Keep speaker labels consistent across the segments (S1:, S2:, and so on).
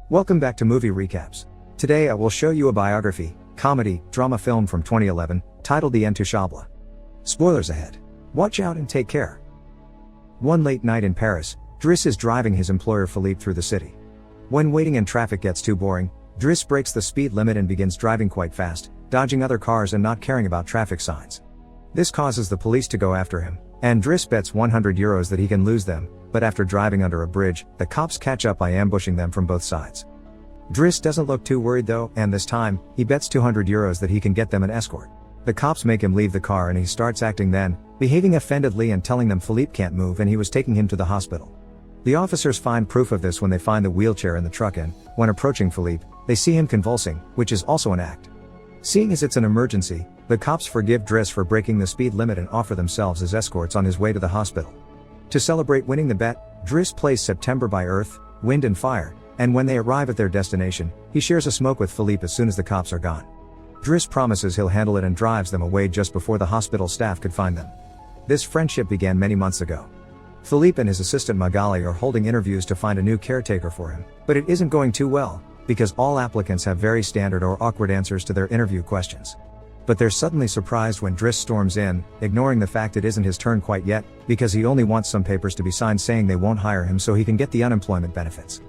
S1: Welcome back to Movie Recaps. Today I will show you a biography, comedy, drama film from 2011, titled The Intouchables. Spoilers ahead. Watch out and take care. One late night in Paris, Driss is driving his employer Philippe through the city. When waiting in traffic gets too boring, Driss breaks the speed limit and begins driving quite fast, dodging other cars and not caring about traffic signs. This causes the police to go after him, and Driss bets €100 that he can lose them, but after driving under a bridge, the cops catch up by ambushing them from both sides. Driss doesn't look too worried though, and this time, he bets €200 that he can get them an escort. The cops make him leave the car and he starts acting then, behaving offendedly and telling them Philippe can't move and he was taking him to the hospital. The officers find proof of this when they find the wheelchair in the truck and, when approaching Philippe, they see him convulsing, which is also an act. Seeing as it's an emergency, the cops forgive Driss for breaking the speed limit and offer themselves as escorts on his way to the hospital. To celebrate winning the bet, Driss plays September by Earth, Wind and Fire, and when they arrive at their destination, he shares a smoke with Philippe as soon as the cops are gone. Driss promises he'll handle it and drives them away just before the hospital staff could find them. This friendship began many months ago. Philippe and his assistant Magali are holding interviews to find a new caretaker for him, but it isn't going too well, because all applicants have very standard or awkward answers to their interview questions. But they're suddenly surprised when Driss storms in, ignoring the fact it isn't his turn quite yet, because he only wants some papers to be signed saying they won't hire him so he can get the unemployment benefits.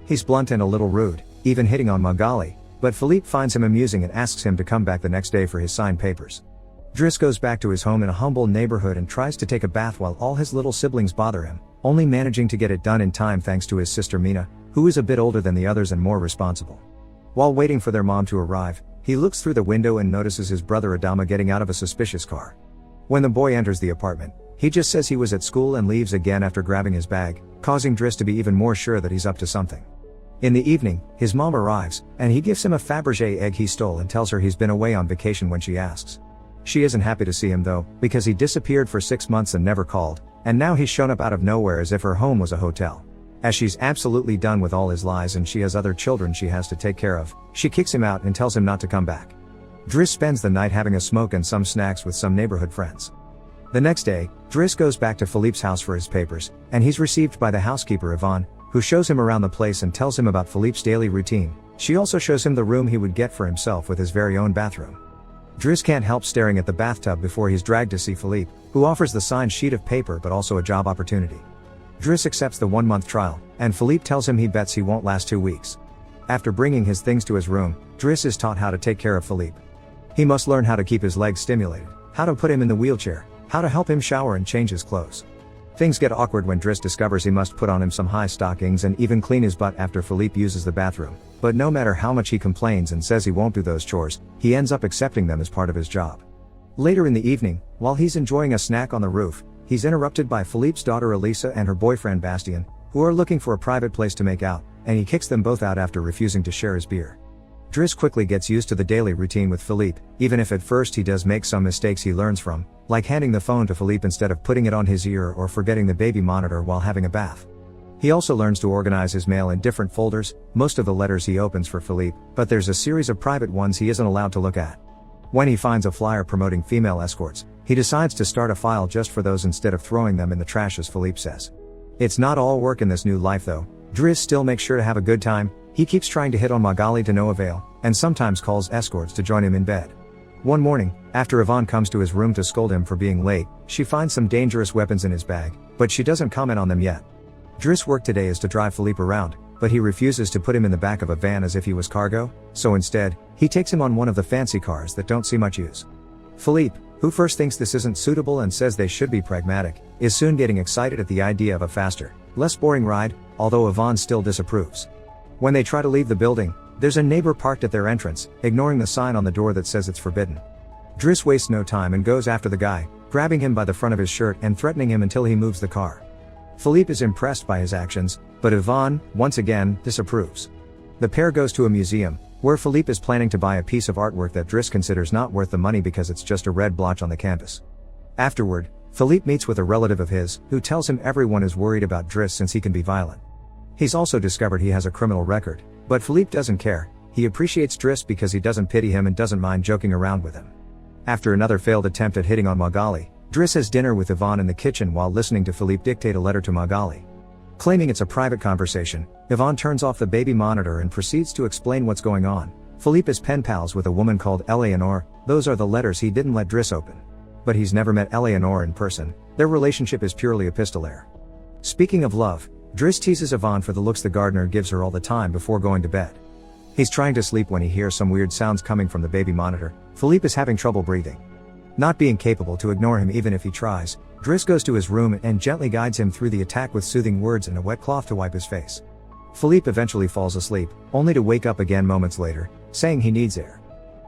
S1: He's blunt and a little rude, even hitting on Magali, but Philippe finds him amusing and asks him to come back the next day for his signed papers. Driss goes back to his home in a humble neighborhood and tries to take a bath while all his little siblings bother him, only managing to get it done in time thanks to his sister Mina, who is a bit older than the others and more responsible. While waiting for their mom to arrive, he looks through the window and notices his brother Adama getting out of a suspicious car. When the boy enters the apartment, he just says he was at school and leaves again after grabbing his bag, causing Driss to be even more sure that he's up to something. In the evening, his mom arrives, and he gives him a Fabergé egg he stole and tells her he's been away on vacation when she asks. She isn't happy to see him though, because he disappeared for 6 months and never called, and now he's shown up out of nowhere as if her home was a hotel. As she's absolutely done with all his lies and she has other children she has to take care of, she kicks him out and tells him not to come back. Driss spends the night having a smoke and some snacks with some neighborhood friends. The next day, Driss goes back to Philippe's house for his papers, and he's received by the housekeeper Yvonne, who shows him around the place and tells him about Philippe's daily routine. She also shows him the room he would get for himself with his very own bathroom. Driss can't help staring at the bathtub before he's dragged to see Philippe, who offers the signed sheet of paper but also a job opportunity. Driss accepts the 1-month trial, and Philippe tells him he bets he won't last 2 weeks. After bringing his things to his room, Driss is taught how to take care of Philippe. He must learn how to keep his legs stimulated, how to put him in the wheelchair, how to help him shower and change his clothes. Things get awkward when Driss discovers he must put on him some high stockings and even clean his butt after Philippe uses the bathroom, but no matter how much he complains and says he won't do those chores, he ends up accepting them as part of his job. Later in the evening, while he's enjoying a snack on the roof, he's interrupted by Philippe's daughter Elisa and her boyfriend Bastien, who are looking for a private place to make out, and he kicks them both out after refusing to share his beer. Driss quickly gets used to the daily routine with Philippe, even if at first he does make some mistakes he learns from, like handing the phone to Philippe instead of putting it on his ear or forgetting the baby monitor while having a bath. He also learns to organize his mail in different folders, most of the letters he opens for Philippe, but there's a series of private ones he isn't allowed to look at. When he finds a flyer promoting female escorts, he decides to start a file just for those instead of throwing them in the trash as Philippe says. It's not all work in this new life though. Driss still makes sure to have a good time. He keeps trying to hit on Magali to no avail, and sometimes calls escorts to join him in bed. One morning, after Yvonne comes to his room to scold him for being late, she finds some dangerous weapons in his bag, but she doesn't comment on them yet. Driss' work today is to drive Philippe around, but he refuses to put him in the back of a van as if he was cargo, so instead, he takes him on one of the fancy cars that don't see much use. Philippe, who first thinks this isn't suitable and says they should be pragmatic, is soon getting excited at the idea of a faster, less boring ride, although Yvonne still disapproves. When they try to leave the building, there's a neighbor parked at their entrance, ignoring the sign on the door that says it's forbidden. Driss wastes no time and goes after the guy, grabbing him by the front of his shirt and threatening him until he moves the car. Philippe is impressed by his actions, but Yvonne, once again, disapproves. The pair goes to a museum, where Philippe is planning to buy a piece of artwork that Driss considers not worth the money because it's just a red blotch on the canvas. Afterward, Philippe meets with a relative of his, who tells him everyone is worried about Driss since he can be violent. He's also discovered he has a criminal record, but Philippe doesn't care. He appreciates Driss because he doesn't pity him and doesn't mind joking around with him. After another failed attempt at hitting on Magali, Driss has dinner with Yvonne in the kitchen while listening to Philippe dictate a letter to Magali. Claiming it's a private conversation, Yvonne turns off the baby monitor and proceeds to explain what's going on. Philippe is pen pals with a woman called Eleanor. Those are the letters he didn't let Driss open. But he's never met Eleanor in person. Their relationship is purely epistolary. Speaking of love, Driss teases Yvonne for the looks the gardener gives her all the time before going to bed. He's trying to sleep when he hears some weird sounds coming from the baby monitor. Philippe is having trouble breathing. Not being capable to ignore him even if he tries, Driss goes to his room and gently guides him through the attack with soothing words and a wet cloth to wipe his face. Philippe eventually falls asleep, only to wake up again moments later, saying he needs air.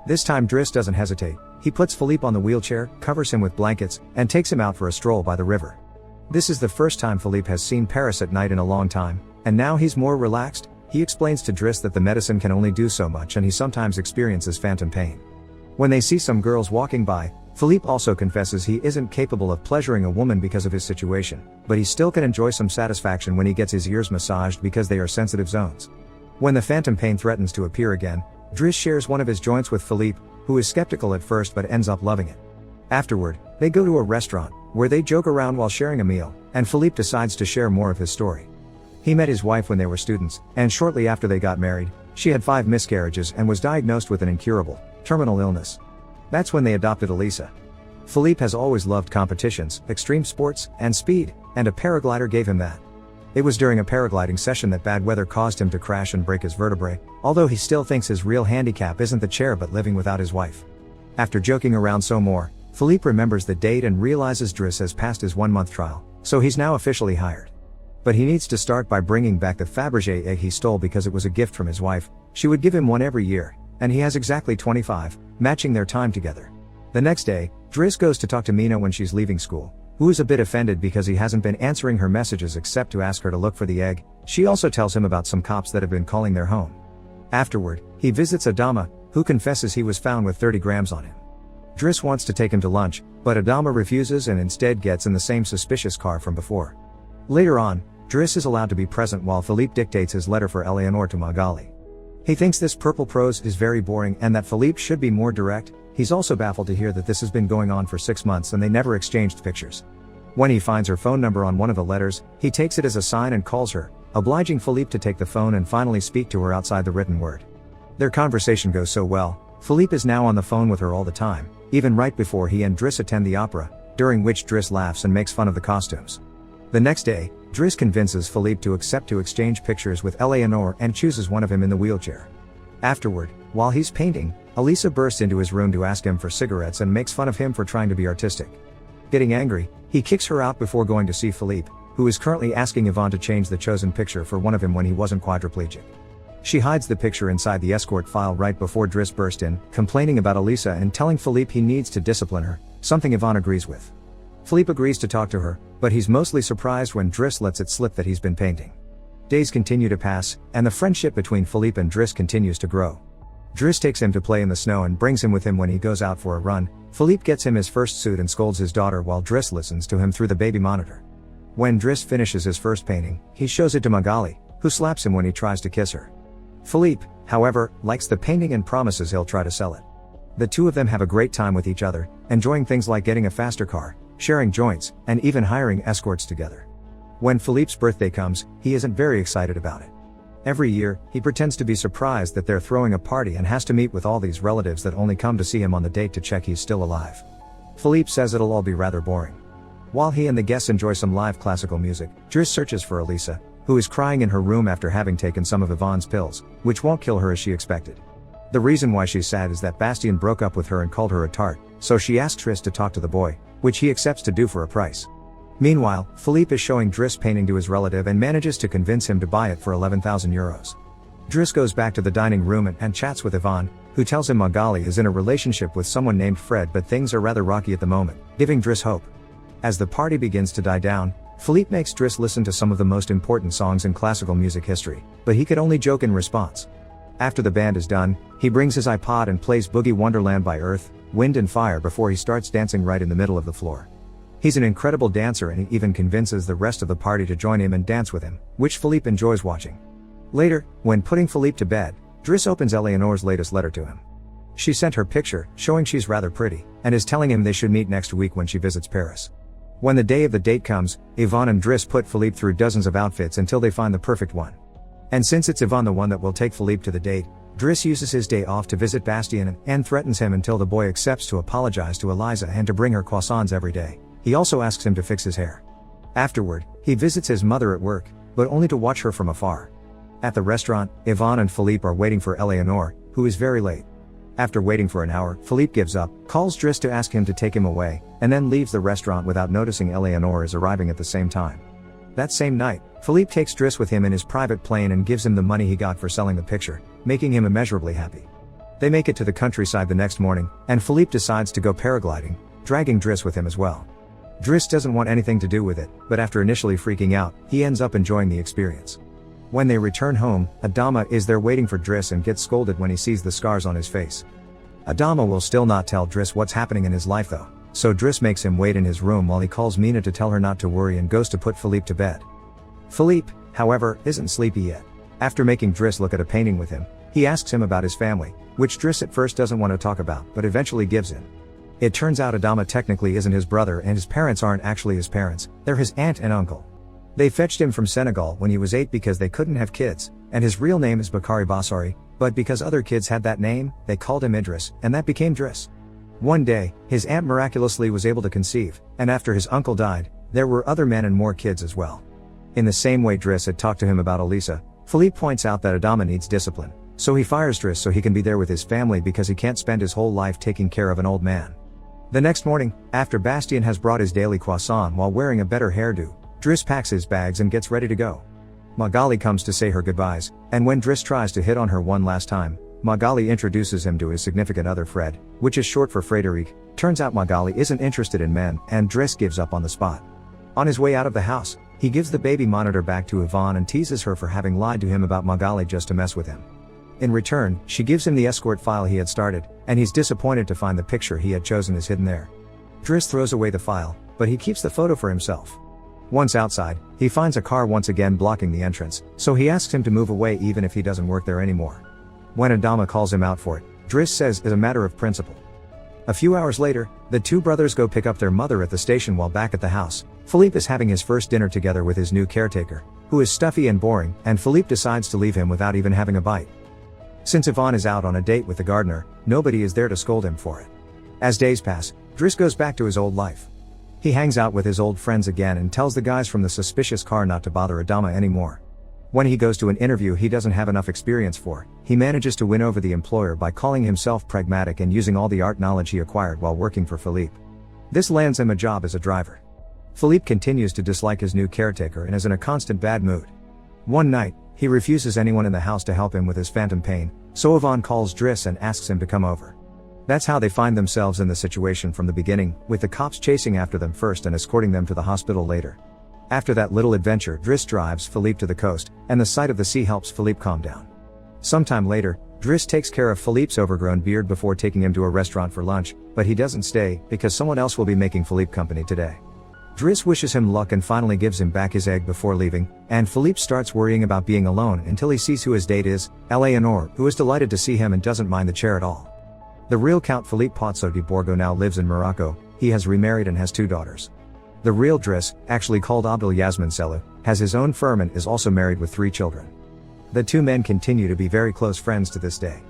S1: This time Driss doesn't hesitate. He puts Philippe on the wheelchair, covers him with blankets, and takes him out for a stroll by the river. This is the first time Philippe has seen Paris at night in a long time, and now he's more relaxed. He explains to Driss that the medicine can only do so much and he sometimes experiences phantom pain. When they see some girls walking by, Philippe also confesses he isn't capable of pleasuring a woman because of his situation, but he still can enjoy some satisfaction when he gets his ears massaged because they are sensitive zones. When the phantom pain threatens to appear again, Driss shares one of his joints with Philippe, who is skeptical at first but ends up loving it. Afterward, they go to a restaurant, where they joke around while sharing a meal, and Philippe decides to share more of his story. He met his wife when they were students, and shortly after they got married, she had 5 miscarriages and was diagnosed with an incurable, terminal illness. That's when they adopted Elisa. Philippe has always loved competitions, extreme sports, and speed, and a paraglider gave him that. It was during a paragliding session that bad weather caused him to crash and break his vertebrae, although he still thinks his real handicap isn't the chair but living without his wife. After joking around some more, Philippe remembers the date and realizes Driss has passed his 1-month trial, so he's now officially hired. But he needs to start by bringing back the Fabergé egg he stole because it was a gift from his wife. She would give him one every year, and he has exactly 25, matching their time together. The next day, Driss goes to talk to Mina when she's leaving school, who is a bit offended because he hasn't been answering her messages except to ask her to look for the egg. She also tells him about some cops that have been calling their home. Afterward, he visits Adama, who confesses he was found with 30 grams on him. Driss wants to take him to lunch, but Adama refuses and instead gets in the same suspicious car from before. Later on, Driss is allowed to be present while Philippe dictates his letter for Eleanor to Magali. He thinks this purple prose is very boring and that Philippe should be more direct. He's also baffled to hear that this has been going on for 6 months and they never exchanged pictures. When he finds her phone number on one of the letters, he takes it as a sign and calls her, obliging Philippe to take the phone and finally speak to her outside the written word. Their conversation goes so well, Philippe is now on the phone with her all the time, even right before he and Driss attend the opera, during which Driss laughs and makes fun of the costumes. The next day, Driss convinces Philippe to accept to exchange pictures with Eleanor and chooses one of him in the wheelchair. Afterward, while he's painting, Elisa bursts into his room to ask him for cigarettes and makes fun of him for trying to be artistic. Getting angry, he kicks her out before going to see Philippe, who is currently asking Yvonne to change the chosen picture for one of him when he wasn't quadriplegic. She hides the picture inside the escort file right before Driss burst in, complaining about Elisa and telling Philippe he needs to discipline her, something Yvonne agrees with. Philippe agrees to talk to her, but he's mostly surprised when Driss lets it slip that he's been painting. Days continue to pass, and the friendship between Philippe and Driss continues to grow. Driss takes him to play in the snow and brings him with him when he goes out for a run. Philippe gets him his first suit and scolds his daughter while Driss listens to him through the baby monitor. When Driss finishes his first painting, he shows it to Magali, who slaps him when he tries to kiss her. Philippe, however, likes the painting and promises he'll try to sell it. The two of them have a great time with each other, enjoying things like getting a faster car, sharing joints, and even hiring escorts together. When Philippe's birthday comes, he isn't very excited about it. Every year, he pretends to be surprised that they're throwing a party and has to meet with all these relatives that only come to see him on the date to check he's still alive. Philippe says it'll all be rather boring. While he and the guests enjoy some live classical music, Driss searches for Elisa, who is crying in her room after having taken some of Yvonne's pills, which won't kill her as she expected. The reason why she's sad is that Bastien broke up with her and called her a tart, so she asks Driss to talk to the boy, which he accepts to do for a price. Meanwhile, Philippe is showing Driss painting to his relative and manages to convince him to buy it for 11,000 euros. Driss goes back to the dining room and chats with Yvonne, who tells him Magali is in a relationship with someone named Fred, but things are rather rocky at the moment, giving Driss hope. As the party begins to die down, Philippe makes Driss listen to some of the most important songs in classical music history, but he could only joke in response. After the band is done, he brings his iPod and plays Boogie Wonderland by Earth, Wind and Fire before he starts dancing right in the middle of the floor. He's an incredible dancer and he even convinces the rest of the party to join him and dance with him, which Philippe enjoys watching. Later, when putting Philippe to bed, Driss opens Eleanor's latest letter to him. She sent her picture, showing she's rather pretty, and is telling him they should meet next week when she visits Paris. When the day of the date comes, Yvonne and Driss put Philippe through dozens of outfits until they find the perfect one. And since it's Yvonne the one that will take Philippe to the date, Driss uses his day off to visit Bastien and threatens him until the boy accepts to apologize to Eliza and to bring her croissants every day. He also asks him to fix his hair. Afterward, he visits his mother at work, but only to watch her from afar. At the restaurant, Yvonne and Philippe are waiting for Eleanor, who is very late. After waiting for an hour, Philippe gives up, calls Driss to ask him to take him away, and then leaves the restaurant without noticing Eleanor is arriving at the same time. That same night, Philippe takes Driss with him in his private plane and gives him the money he got for selling the picture, making him immeasurably happy. They make it to the countryside the next morning, and Philippe decides to go paragliding, dragging Driss with him as well. Driss doesn't want anything to do with it, but after initially freaking out, he ends up enjoying the experience. When they return home, Adama is there waiting for Driss and gets scolded when he sees the scars on his face. Adama will still not tell Driss what's happening in his life though, so Driss makes him wait in his room while he calls Mina to tell her not to worry and goes to put Philippe to bed. Philippe, however, isn't sleepy yet. After making Driss look at a painting with him, he asks him about his family, which Driss at first doesn't want to talk about but eventually gives in. It turns out Adama technically isn't his brother and his parents aren't actually his parents, they're his aunt and uncle. They fetched him from Senegal when he was 8 because they couldn't have kids, and his real name is Bakari Bassari, but because other kids had that name, they called him Idris, and that became Driss. One day, his aunt miraculously was able to conceive, and after his uncle died, there were other men and more kids as well. In the same way Driss had talked to him about Elisa, Philippe points out that Adama needs discipline, so he fires Driss so he can be there with his family because he can't spend his whole life taking care of an old man. The next morning, after Bastien has brought his daily croissant while wearing a better hairdo, Driss packs his bags and gets ready to go. Magali comes to say her goodbyes, and when Driss tries to hit on her one last time, Magali introduces him to his significant other Fred, which is short for Frédéric. Turns out Magali isn't interested in men, and Driss gives up on the spot. On his way out of the house, he gives the baby monitor back to Yvonne and teases her for having lied to him about Magali just to mess with him. In return, she gives him the escort file he had started, and he's disappointed to find the picture he had chosen is hidden there. Driss throws away the file, but he keeps the photo for himself. Once outside, he finds a car once again blocking the entrance, so he asks him to move away even if he doesn't work there anymore. When Adama calls him out for it, Driss says it's a matter of principle. A few hours later, the two brothers go pick up their mother at the station while back at the house. Philippe is having his first dinner together with his new caretaker, who is stuffy and boring, and Philippe decides to leave him without even having a bite. Since Yvonne is out on a date with the gardener, nobody is there to scold him for it. As days pass, Driss goes back to his old life. He hangs out with his old friends again and tells the guys from the suspicious car not to bother Adama anymore. When he goes to an interview he doesn't have enough experience for, he manages to win over the employer by calling himself pragmatic and using all the art knowledge he acquired while working for Philippe. This lands him a job as a driver. Philippe continues to dislike his new caretaker and is in a constant bad mood. One night, he refuses anyone in the house to help him with his phantom pain, so Yvonne calls Driss and asks him to come over. That's how they find themselves in the situation from the beginning, with the cops chasing after them first and escorting them to the hospital later. After that little adventure, Driss drives Philippe to the coast, and the sight of the sea helps Philippe calm down. Sometime later, Driss takes care of Philippe's overgrown beard before taking him to a restaurant for lunch, but he doesn't stay, because someone else will be making Philippe company today. Driss wishes him luck and finally gives him back his egg before leaving, and Philippe starts worrying about being alone until he sees who his date is, Eleanor, who is delighted to see him and doesn't mind the chair at all. The real Count Philippe Pozzo di Borgo now lives in Morocco. He has remarried and has 2 daughters. The real Driss, actually called Abdel Yasmin Selou, has his own firm and is also married with 3 children. The 2 men continue to be very close friends to this day.